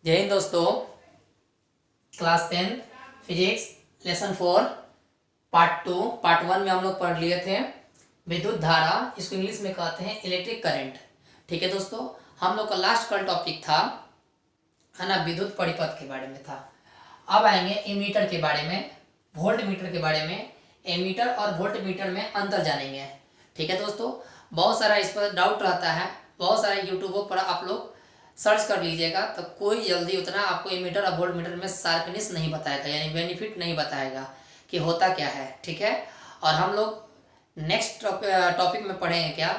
जय हिंद दोस्तों। Class 10 physics lesson 4 part 1 में हम लोग पढ़ लिए थे विद्युत धारा। इसको इंग्लिश में कहते हैं इलेक्ट्रिक करंट। ठीक है दोस्तों, हम लोग का लास्ट कल टॉपिक था है ना, विद्युत परिपथ के बारे में था। अब आएंगे एमीटर के बारे में, वोल्ट मीटर के बारे में। एमीटर और वोल्ट मीटर में अंतर जानेंगे। ठीक है दोस्तों, बहुत सारा इस पर डाउट रहता है, बहुत सारे यूट्यूबों पर आप लोग सर्च कर लीजिएगा तो कोई जल्दी उतना आपको एमीटर और वोल्ट मीटर में शार्पनेस नहीं बताएगा, यानी बेनिफिट नहीं बताएगा कि होता क्या है। ठीक है, और हम लोग नेक्स्ट टॉपिक में पढ़ेंगे क्या,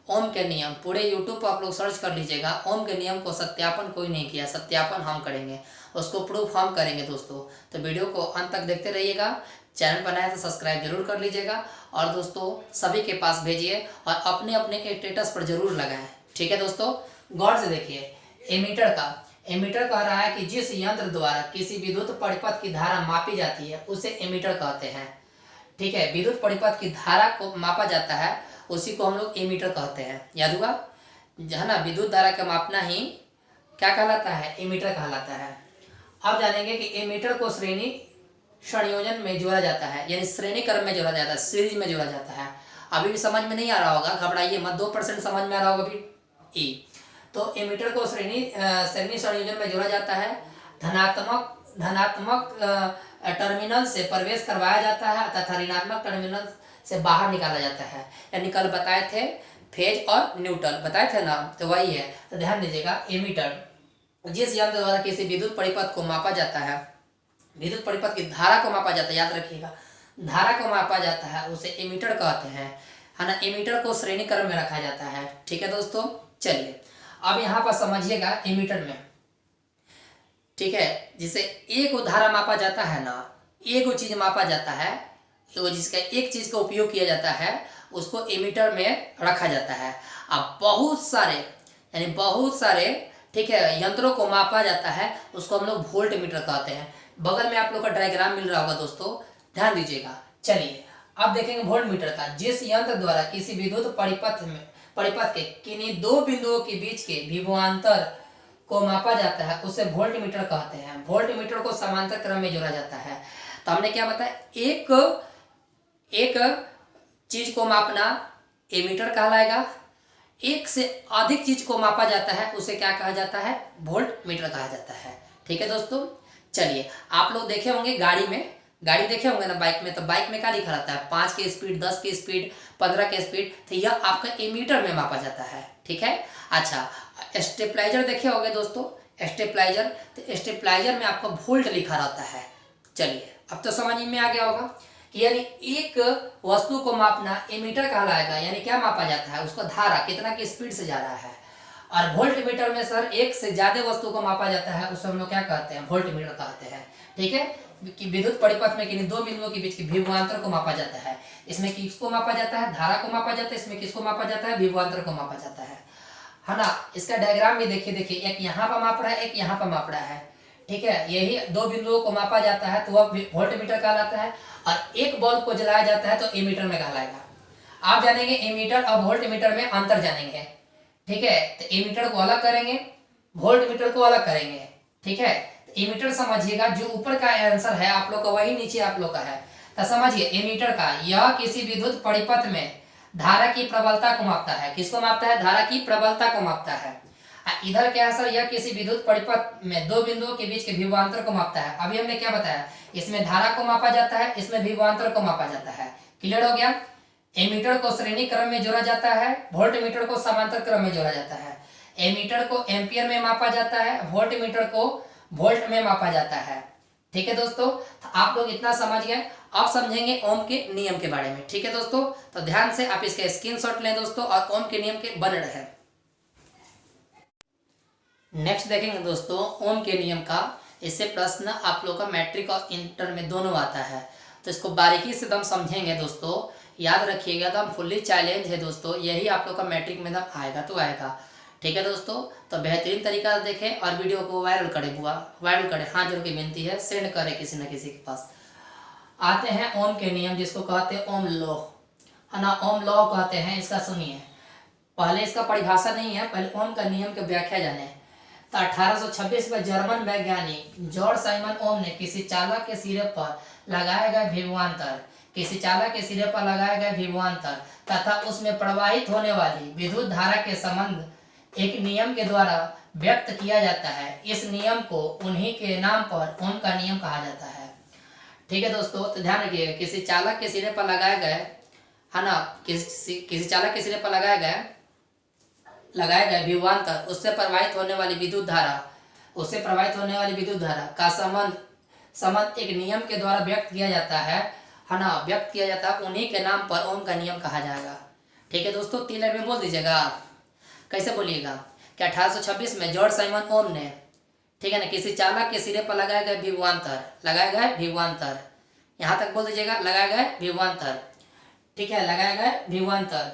ओम के नियम। पूरे यूट्यूब पर आप लोग सर्च कर लीजिएगा, ओम के नियम को सत्यापन कोई नहीं किया, सत्यापन हम करेंगे, उसको प्रूफ हम करेंगे दोस्तों। तो वीडियो को अंत तक देखते रहिएगा। चैनल पर नया तो सब्सक्राइब जरूर कर लीजिएगा और दोस्तों सभी के पास भेजिए और अपने अपने स्टेटस पर जरूर लगाएं। ठीक है दोस्तों, गौर से देखिए। एमीटर कह रहा है कि जिस यंत्र द्वारा किसी विद्युत परिपथ की धारा मापी जाती है उसे एमीटर कहते हैं। ठीक है, विद्युत परिपथ की धारा को मापा जाता है उसी को हम लोग एमीटर कहते हैं। याद होगा है ना, विद्युत धारा का मापना ही क्या कहलाता है, एमीटर कहलाता है। अब जानेंगे कि एमीटर को श्रेणी संयोजन में जोड़ा जाता है, यानी श्रेणी क्रम में जोड़ा जाता है, सीरीज में जोड़ा जाता है। अभी भी समझ में नहीं आ रहा होगा, घबराइए मत, 2% समझ में आ रहा होगा अभी। तो एमीटर को श्रेणी संयोजन में जोड़ा जाता है। धनात्मक टर्मिनल से प्रवेश करवाया जाता है तथा ऋणात्मक टर्मिनल से बाहर निकाला जाता है। यानी कल बताए थे फेज और न्यूट्रल बताए थे ना, तो वही है। तो ध्यान दीजिएगा, एमीटर जिस यंत्र द्वारा किसी विद्युत परिपथ को मापा जाता है, विद्युत परिपथ की धारा को मापा जाता है, याद रखिएगा, धारा को मापा जाता है उसे एमीटर कहते हैं, है ना। एमीटर को श्रेणी क्रम में रखा जाता है। ठीक है दोस्तों, चलिए अब यहाँ पर समझिएगा एमीटर में। ठीक है, जिसे एक धारा मापा जाता है ना, एक चीज मापा जाता है, जिसका एक चीज का उपयोग किया जाता है उसको एमीटर में रखा जाता है। अब बहुत सारे ठीक है यंत्रों को मापा जाता है, उसको हम लोग वोल्ट मीटर कहते हैं। बगल में आप लोग का डायग्राम मिल रहा होगा दोस्तों, ध्यान दीजिएगा। चलिए अब देखेंगे वोल्ट मीटर का। जिस यंत्र द्वारा किसी विद्युत परिपथ के किन्हीं दो बिंदुओं के बीच के विभवांतर को मापा जाता है उसे वोल्ट मीटर कहते हैं। वोल्ट मीटर को समांतर क्रम में जोड़ा जाता है। तो हमने क्या बताया, एक चीज को मापना एमीटर कहलाएगा, एक से अधिक चीज को मापा जाता है उसे क्या कहा जाता है, वोल्ट मीटर कहा जाता है। ठीक है दोस्तों, चलिए आप लोग देखे होंगे गाड़ी देखे होंगे ना बाइक में, तो बाइक में क्या लिखा रहता है, 5 की स्पीड, 10 की स्पीड, 15 की स्पीड, तो यह आपका एमीटर में मापा जाता है। ठीक है, अच्छा स्टेबलाइजर देखे होंगे दोस्तों, स्टेबलाइजर, तो स्टेबलाइजर में आपका वोल्ट लिखा रहता है। चलिए अब तो समझ में आ गया होगा कि यानी एक वस्तु को मापना एमीटर कहलाएगा, यानी क्या मापा जाता है, उसका धारा कितना की स्पीड से जा रहा है। और वोल्ट मीटर में सर एक से ज्यादा वस्तु को मापा जाता है, उसे हम लोग क्या कहते हैं, वोल्ट मीटर कहते हैं। ठीक है, कि विद्युत परिपथ में किन्हीं दो बिंदुओं के बीच के विभवांतर को मापा जाता है। इसमें किसको मापा जाता है, धारा को मापा जाता है, इसमें किसको मापा जाता है, विभवांतर को मापा जाता है ना। इसका डायग्राम भी देखिए, एक यहाँ पर माप रहा है, एक यहाँ पर माप रहा है। ठीक है, यही दो बिंदुओं को मापा जाता है तो वह वोल्ट मीटर कहलाता है। और एक बल्ब को जलाया जाता है तो एमीटर में कहलाएगा। आप जानेंगे एमीटर और वोल्ट मीटर में अंतर जानेंगे। ठीक है, तो एमीटर को अलग करेंगे, वोल्ट मीटर को अलग करेंगे। ठीक है, एमीटर समझिएगा, जो ऊपर का आंसर है आप लोग का वही नीचे आप लोग का है। तो समझिए एमीटर का, यह किसी विद्युत परिपथ में धारा की प्रबलता को मापता है। किसको मापता है, धारा की प्रबलता को मापता है। इधर क्या है सर, यह किसी विद्युत परिपथ में दो बिंदुओं के बीच के विभवांतर को मापता है। अभी हमने क्या बताया, इसमें धारा को मापा जाता है, इसमें विभवांतर को मापा जाता है। क्लियर हो गया। एमीटर को श्रेणी क्रम में जोड़ा जाता है, वोल्ट मीटर को समांतर क्रम में जोड़ा जाता है। एमीटर को एम्पियर में मापा जाता है, वोल्ट मीटर को वोल्ट में मापा जाता है। ठीक है दोस्तों, तो आप लोग इतना समझ गए। अब समझेंगे ओम के नियम के बारे में। ठीक है दोस्तों, तो ध्यान से आप इसके स्क्रीनशॉट लें दोस्तों और ओम के नियम के बने रहे। नेक्स्ट देखेंगे दोस्तों ओम के नियम का। इससे प्रश्न आप लोग का मैट्रिक और इंटर में दोनों आता है, तो इसको बारीकी से दम समझेंगे दोस्तों। याद रखिएगा, तो हम फुल्ली चैलेंज है दोस्तों, यही आप लोग का मैट्रिक में दम आएगा तो आएगा। ठीक है दोस्तों, तो बेहतरीन तरीका से देखें और वीडियो को वायरल करें, हाथ जोड़ के विनती है, सेंड करें किसी न किसी के पास। आते हैं ओम के नियम, जिसको कहते हैं ओम लॉ, है ना, ओम लॉ कहते हैं। इसका सुनिए, पहले इसका परिभाषा नहीं है, पहले ओम का नियम की व्याख्या जाने। तो 1826 में जर्मन वैज्ञानिक जॉर्ज साइमन ओम ने किसी चालक के सिरे पर लगाए गए विभवांतर तथा उसमें प्रवाहित होने वाली विद्युत धारा के संबंध एक नियम के द्वारा व्यक्त किया जाता है। इस नियम को उन्हीं के नाम पर ओम का नियम कहा जाता है। ठीक है दोस्तों, तो ध्यान रखिए, किसी चालक के सिरे पर लगाए गए, है ना, किसी चालक के सिरे पर लगाए गए विभवांतर, उससे प्रवाहित होने वाली विद्युत धारा का संबंध एक नियम के द्वारा व्यक्त किया जाता है उन्हीं के नाम पर ओम का नियम कहा जाएगा। ठीक है दोस्तों, 3 लाइन में बोल दीजिएगा। कैसे बोलिएगा कि 1826 में जॉर्ज साइमन ओम ने, ठीक है ना, किसी चालक के सिरे पर लगाए गए विभवांतर, यहाँ तक बोल दीजिएगा, लगाए गए विभवांतर, ठीक है, लगाए गए विभवांतर,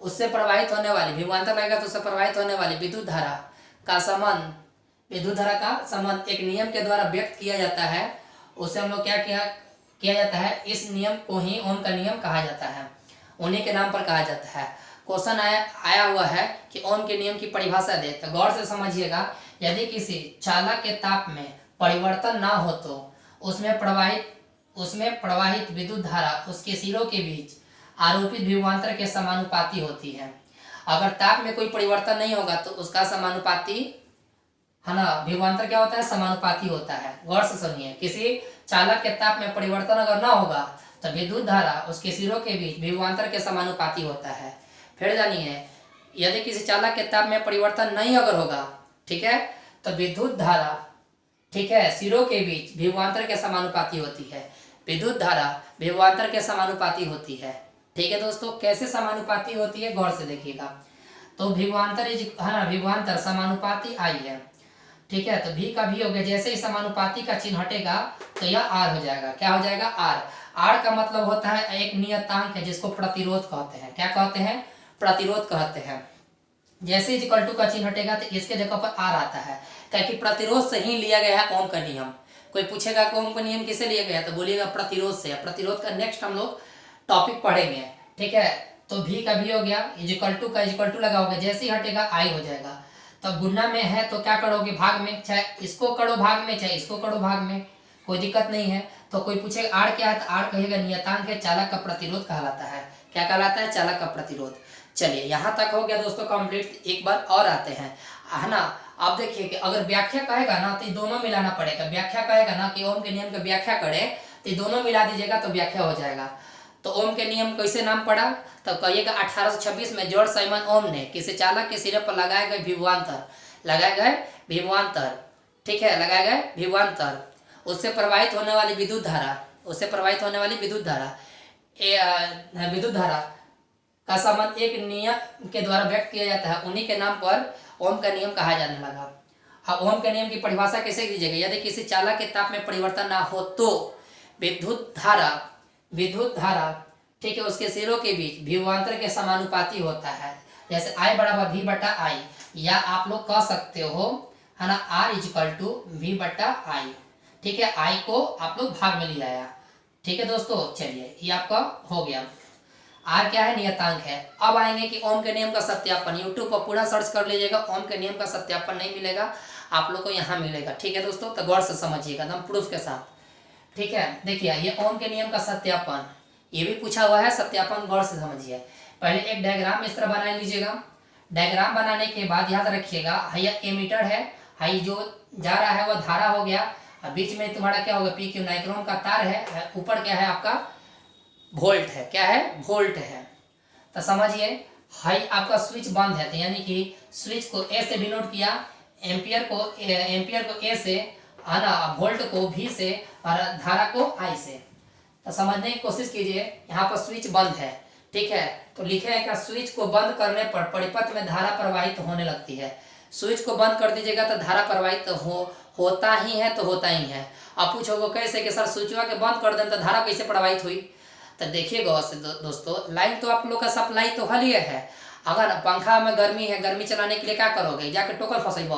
उससे प्रवाहित होने वाली, विभवांतर लगेगा तो उससे प्रवाहित होने वाली विद्युत धारा का संबंध एक नियम के द्वारा व्यक्त किया जाता है। उसे हम लोग क्या किया जाता है, इस नियम को ही ओम का नियम कहा जाता है, उन्हीं के नाम पर कहा जाता है। क्वेश्चन आया हुआ है कि ओम के नियम की परिभाषा दे, तो गौर से समझिएगा। यदि किसी चालक के ताप में परिवर्तन ना हो तो उसमें प्रवाहित विद्युत धारा उसके सिरों के बीच आरोपित विभवांतर के समानुपाती होती है। अगर ताप में कोई परिवर्तन नहीं होगा तो उसका समानुपाती, है ना, विभवांतर क्या होता है, समानुपाती होता है। गौर से सुनिए, किसी चालक के ताप में परिवर्तन अगर ना होगा तो विद्युत धारा उसके सिरों के बीच विभवांतर के समानुपाती होता है। फिर जानिए, यदि किसी चालक के ताप में परिवर्तन नहीं अगर होगा, ठीक है, तो विद्युत धारा, ठीक है, सिरों के बीच विभवांतर के समानुपाती होती है। विद्युत धारा विभवांतर के समानुपाती होती है। ठीक है दोस्तों, कैसे समानुपाती होती है, गौर से देखिएगा। तो विभवांतर समानुपाती आई है, ठीक है, तो भी का भी हो गया। जैसे ही समानुपाती का चिन्ह हटेगा तो यह आर हो जाएगा। क्या हो जाएगा, आर का मतलब होता है एक नियतांक है जिसको प्रतिरोध कहते हैं। क्या कहते हैं, प्रतिरोध कहते हैं। जैसे इक्वल टू का चिन्ह हटेगा तो इसके जगह पर आर आता है, क्योंकि प्रतिरोध से ही लिया गया है ओम का नियम। कोई पूछेगा कि ओम का नियम किसे लिया गया, तो बोलिएगा प्रतिरोध से। प्रतिरोध का नेक्स्ट हम लोग टॉपिक पढ़ेंगे। ठीक है, तो भी का भी हो गया, इक्वल टू का इक्वल टू लगा होगा, जैसे ही हटेगा आई हो जाएगा। तो गुना में है तो क्या करोगे, भाग में, चाहे इसको करो भाग में चाहे इसको करो भाग में, कोई दिक्कत नहीं है। तो कोई पूछेगा आर क्या है, तो आर कहेगा नियतांक है, चालक का प्रतिरोध कहलाता है। क्या कहलाता है, चालक का प्रतिरोध। चलिए यहाँ तक हो गया दोस्तों कंप्लीट। एक बार और आते हैं, है ना। अब देखिए कि अगर व्याख्या कहेगा ना तो दोनों मिलाना पड़ेगा। व्याख्या कहेगा ना कि ओम के नियम की व्याख्या करे तो दोनों मिला दीजिएगा तो व्याख्या हो जाएगा। तो ओम के नियम कैसे नाम पड़ा, तो कहिएगा 1826 में जॉर्ज साइमन ओम ने किसी चालक के सिरे पर लगाए गए विभवांतर, ठीक है, लगाए गए विभवांतर, उससे प्रवाहित होने वाली विद्युत धारा का संबंध एक नियम के द्वारा व्यक्त किया जाता है। उन्हीं के नाम पर ओम का नियम कहा जाने लगा। अब ओम के नियम की परिभाषा कैसे कीजिएगा, यदि किसी चालक के ताप में परिवर्तन ना हो तो विद्युत धारा, ठीक है, उसके सिरों के बीच विभवांतर के समानुपाती होता है। जैसे I बराबर V बटा आई, या आप लोग कह सकते हो, है ना, R इक्वल टू V बटा आई। ठीक है, I को आप लोग भाग में ले आया। ठीक है दोस्तों, चलिए ये आपका हो गया। R क्या है, नियतांक है। अब आएंगे कि ओम के नियम का सत्यापन। यूट्यूब पर पूरा सर्च कर लीजिएगा, ओम के नियम का सत्यापन नहीं मिलेगा आप लोग को, यहाँ मिलेगा। ठीक है दोस्तों, तो गौर से समझिएगा एकदम प्रूफ के साथ। ठीक है, देखिए ये ओम के नियम का सत्यापन, ये भी पूछा हुआ है, सत्यापन गौर से समझिए। पहले एक डायग्राम इस तरह बना लीजिएगा। डायग्राम बनाने के बाद याद रखिएगा, यह एमीटर है, हाई जो जा रहा है वह धारा हो गया, और बीच में तुम्हारा क्या होगा, पी क्यू नाइक्रोम का तार है, ऊपर क्या है आपका वोल्ट है। क्या है, वोल्ट है। तो समझिए हाई आपका स्विच बंद है, तो यानी कि स्विच को ए से डिनोट किया, एम्पियर को ए से, है ना, वोल्ट को भी से, और धारा को आई से। तो समझने की कोशिश कीजिए, यहाँ पर स्विच बंद है, ठीक है, तो लिखे है क्या, स्विच को बंद करने पर परिपथ में धारा प्रवाहित होने लगती है। स्विच को बंद कर दीजिएगा तो धारा प्रवाहित होता ही है, तो होता ही है। आप पूछोगे कैसे कि सर स्विचवा के बंद कर दें तो धारा कैसे प्रवाहित हुई, तो देखिएगा दोस्तों, लाइन तो आप लोग का सप्लाई तो हल है। अगर पंखा में गर्मी है, गर्मी चलाने के लिए क्या करोगे, जाके टोकन फंसेब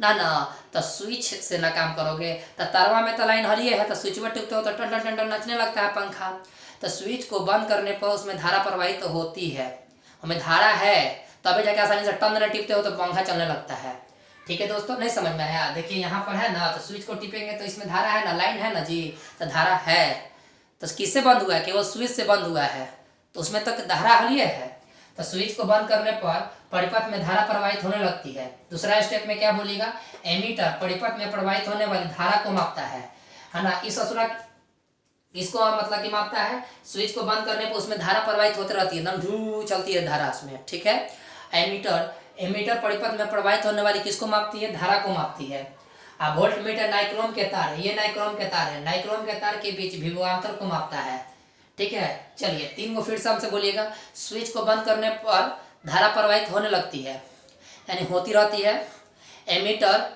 ना, तो स्विच से ना काम करोगे। तो तरवा में तो लाइन हलिए है, तो स्विच में टिपते हो तो टन टन टन नचने लगता है पंखा। तो स्विच को बंद करने पर उसमें धारा प्रवाहित तो होती है, हमें धारा है तभी जाके आसानी से टन टिपते हो तो पंखा चलने लगता है। ठीक है दोस्तों, नहीं समझ में आया? देखिए यहाँ पर है ना, तो स्विच को टिपेंगे तो इसमें धारा है ना, लाइन है ना जी, तो धारा है, तो किससे बंद हुआ है? केवल स्विच से बंद हुआ है, तो उसमें तक धारा हलिए है। तो स्विच को बंद करने पर परिपथ में धारा प्रवाहित होने लगती है। दूसरा स्टेप में क्या बोलिएगा? एमीटर परिपथ में प्रवाहित होने वाली धारा को मापता है ना। इस असुरा इसको मतलब कि मापता है। स्विच को बंद करने पर उसमें धारा प्रवाहित होती रहती है, एकदम धू चलती है धारा उसमें, ठीक है। एमीटर परिपथ में प्रवाहित होने वाली किसको मापती है? धारा को मापती है। अब वोल्ट मीटर नाइक्रोम के तार है, ये नाइक्रोम के तार है, नाइक्रोम के तार के बीच विभवांतर को मापता है, ठीक है। चलिए 3 को फिर से हमसे बोलिएगा। स्विच को बंद करने पर धारा प्रवाहित होने लगती है, यानी होती रहती है। एमीटर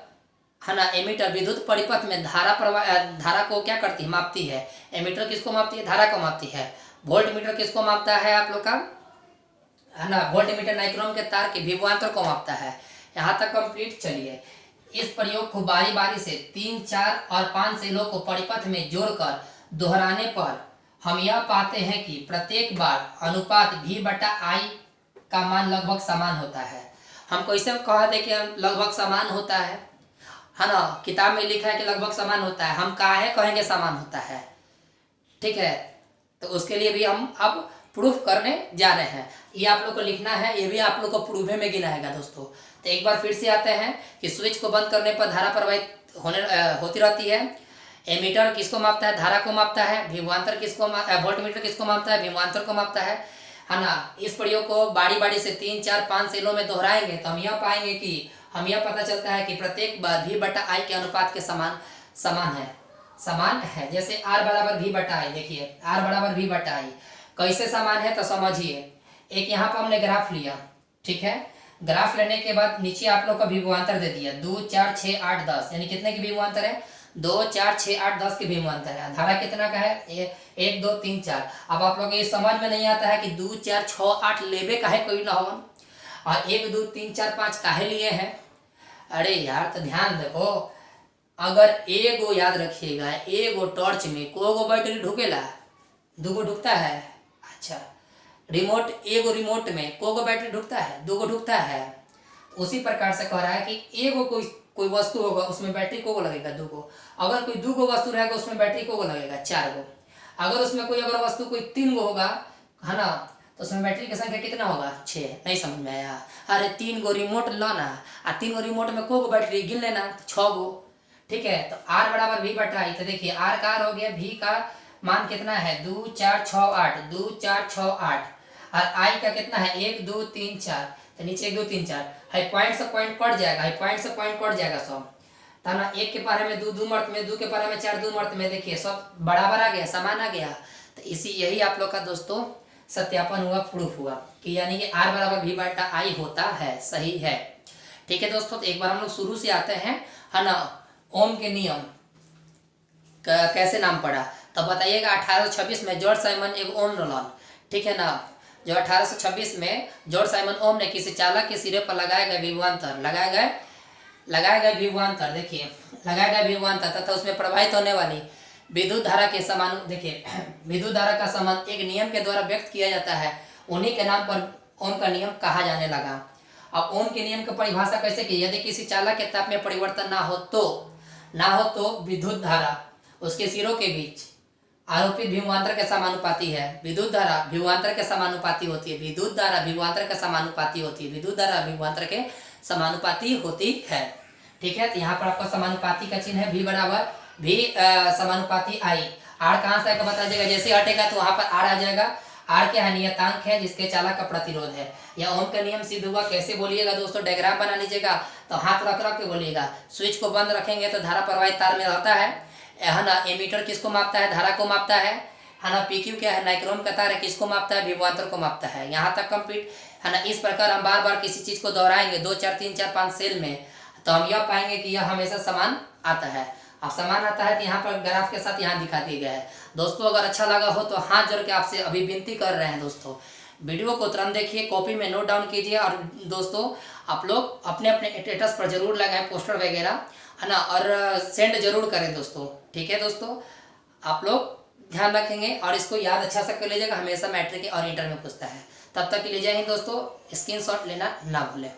है ना, एमीटर विद्युत परिपथ में धारा को क्या करती है? मापती है। एमीटर किसको मापती है? धारा को मापती है। वोल्ट मीटर किसको मापता है आप लोग का? है ना, वोल्ट मीटर नाइक्रोम के तार के विभवांतर को मापता है। यहाँ तक कंप्लीट। चलिए इस प्रयोग को बारी बारी से 3, 4 और 5 सेलों को परिपथ में जोड़कर दोहराने पर हम यह पाते हैं कि प्रत्येक बार अनुपात V/I का मान लगभग समान होता है। हमको इसे कहा दे कि लगभग समान होता है ना, किताब में लिखा है कि लगभग समान होता है, हम काहे कहेंगे समान होता है, ठीक है। तो उसके लिए भी हम अब प्रूफ करने जा रहे हैं। ये आप लोग को लिखना है, ये भी आप लोग को प्रूफ में गिनाएगा दोस्तों। तो एक बार फिर से आते हैं कि स्विच को बंद करने पर धारा प्रवाहित होती रहती है। एमीटर किसको मापता है? धारा को मापता है। विभवांतर किसको वोल्ट मीटर किसको मापता है? विभवांतर को मापता है ना। इस प्रयोग को बारी बारी से 3, 4, 5 सेलों में दोहराएंगे तो हम यह पाएंगे कि हम यह पता चलता है कि प्रत्येक बार V/I के अनुपात के समान है। जैसे R = V/I, देखिए R = V/I कैसे समान है तो समझिए। एक यहाँ पर हमने ग्राफ लिया, ठीक है। ग्राफ लेने के बाद नीचे आप लोग का विभवांतर दे दिया 2, 4, 6, 8, 10, यानी कितने की विभवांतर है? 2, 4, 6, 8, 10 के विभवांतर है। धारा कितना का है? 1, 2, 3, 4। अब आप लोग ये समझ में नहीं आता है कि 2, 4, 6, 8 लेबे काहे कोई ना हो, और 1, 2, 3, 4, 5 काहे लिए हैं? अरे यार तो ध्यान देखो, अगर एगो याद रखिएगा, एगो टॉर्च में कोगो बैटरी ढुकेला? 2 गो ढुकता है। अच्छा, एगो रिमोट में कोगो बैटरी ढुकता है? 2 गो ढुकता है। उसी प्रकार से कह रहा है कि एगो कोई वस्तु होगा उसमें बैटरी कोगो लगेगा? 2 गो। अगर कोई 2 गो वस्तु रहेगा उसमें बैटरी कोगो लगेगा? 4 गो। अगर उसमें कोई अगर वस्तु कोई 3 गो होगा, है ना, तो उसमें बैटरी की संख्या कितना होगा? 6। नहीं समझ में आया? अरे 3 गो रिमोट लाना और 3 गो रिमोट में कोगो बैटरी गिन लेना, तो 6 गो, ठीक है। तो R = V/I, तो देखिए R का R हो गया, V का मान कितना है? 2, 4, 6, 8, 2, 4, 6, 8, और I का कितना है? 1, 2, 3, 4, तो नीचे 1, 2, 3, 4 है। पॉइंट से पॉइंट कट जाएगा, है पॉइंट से पॉइंट कट जाएगा सब, था ना। 1 के पारे में 2, 2 मर्त में, 2 के पारे में 4, 2 मर्त में, देखिए सब बराबर आ गया, समान आ गया। तो यही आप लोग का दोस्तों सत्यापन हुआ, प्रूफ हुआ कि यानी कि R = V/I होता है, सही है, ठीक है दोस्तों। तो एक बार हम लोग शुरू से आते हैं, है ना। ओम के नियम कैसे नाम पड़ा? तो बताइएगा 1826 में जॉर्ज साइमन एक ओम रोलन, ठीक है ना। जो 1826 में जॉर्ज साइमन ओम ने किसी चालक के सिरे पर लगाए गए विभवांतर देखिए लगाए गए विभवांतर तथा उसमें प्रवाहित होने वाली विद्युत धारा के समान, देखिए विद्युत धारा का संबंध एक नियम के द्वारा व्यक्त किया जाता है, उन्हीं के नाम पर ओम का नियम कहा जाने लगा। अब ओम के नियम की परिभाषा कैसे की? यदि किसी चालक के ताप में परिवर्तन ना हो तो विद्युत धारा उसके सिरों के बीच आरोपित विभवांतर के समानुपाती है। विद्युत धारा विभवांतर के समानुपाती होती है। विद्युत धारा विभवांतर के समानुपाती होती है। विद्युत धारा विभवांतर के समानुपाती होती है, ठीक है। तो यहाँ पर आपका समानुपाती का चिन्ह है, V समानुपाती I। R कहाँ से आएगा बता दीजिएगा, जैसे हटेगा तो वहाँ पर R आ जाएगा। R क्या है? नियतांक है जिसके चालक का प्रतिरोध है। या ओम का नियम सिद्ध हुआ कैसे बोलिएगा दोस्तों? डायग्राम बना लीजिएगा, तो हाथ रख के बोलिएगा। स्विच को बंद रखेंगे तो धारा प्रवाहित तार में रहता है ना। एमीटर किसको मापता है? धारा को मापता है ना। PQ क्या है? नाइक्रोम का तार है, किसको मापता है? विभवांतर को मापता है। यहाँ तक कंप्लीट है ना। इस प्रकार हम बार बार किसी चीज को दोहराएंगे 2, 4, 3, 4, 5 सेल में, तो हम यह पाएंगे कि यह हमेशा समान आता है। अब समान आता है तो यहाँ पर ग्राफ के साथ यहाँ दिखा दिया गया है। दोस्तों अगर अच्छा लगा हो तो हाथ जोड़ के आपसे अभी विनती कर रहे हैं दोस्तों, वीडियो को तुरंत देखिए, कॉपी में नोट डाउन कीजिए, और दोस्तों आप लोग अपने अपने स्टेटस पर जरूर लगाएं, पोस्टर वगैरह, है ना, और सेंड जरूर करें दोस्तों, ठीक है दोस्तों। आप लोग ध्यान रखेंगे और इसको याद अच्छा से कर लीजिएगा, हमेशा मैट्रिक और इंटर में पूछता है। तब तक के लिए जय हिंद दोस्तों, स्क्रीनशॉट लेना ना भूलें।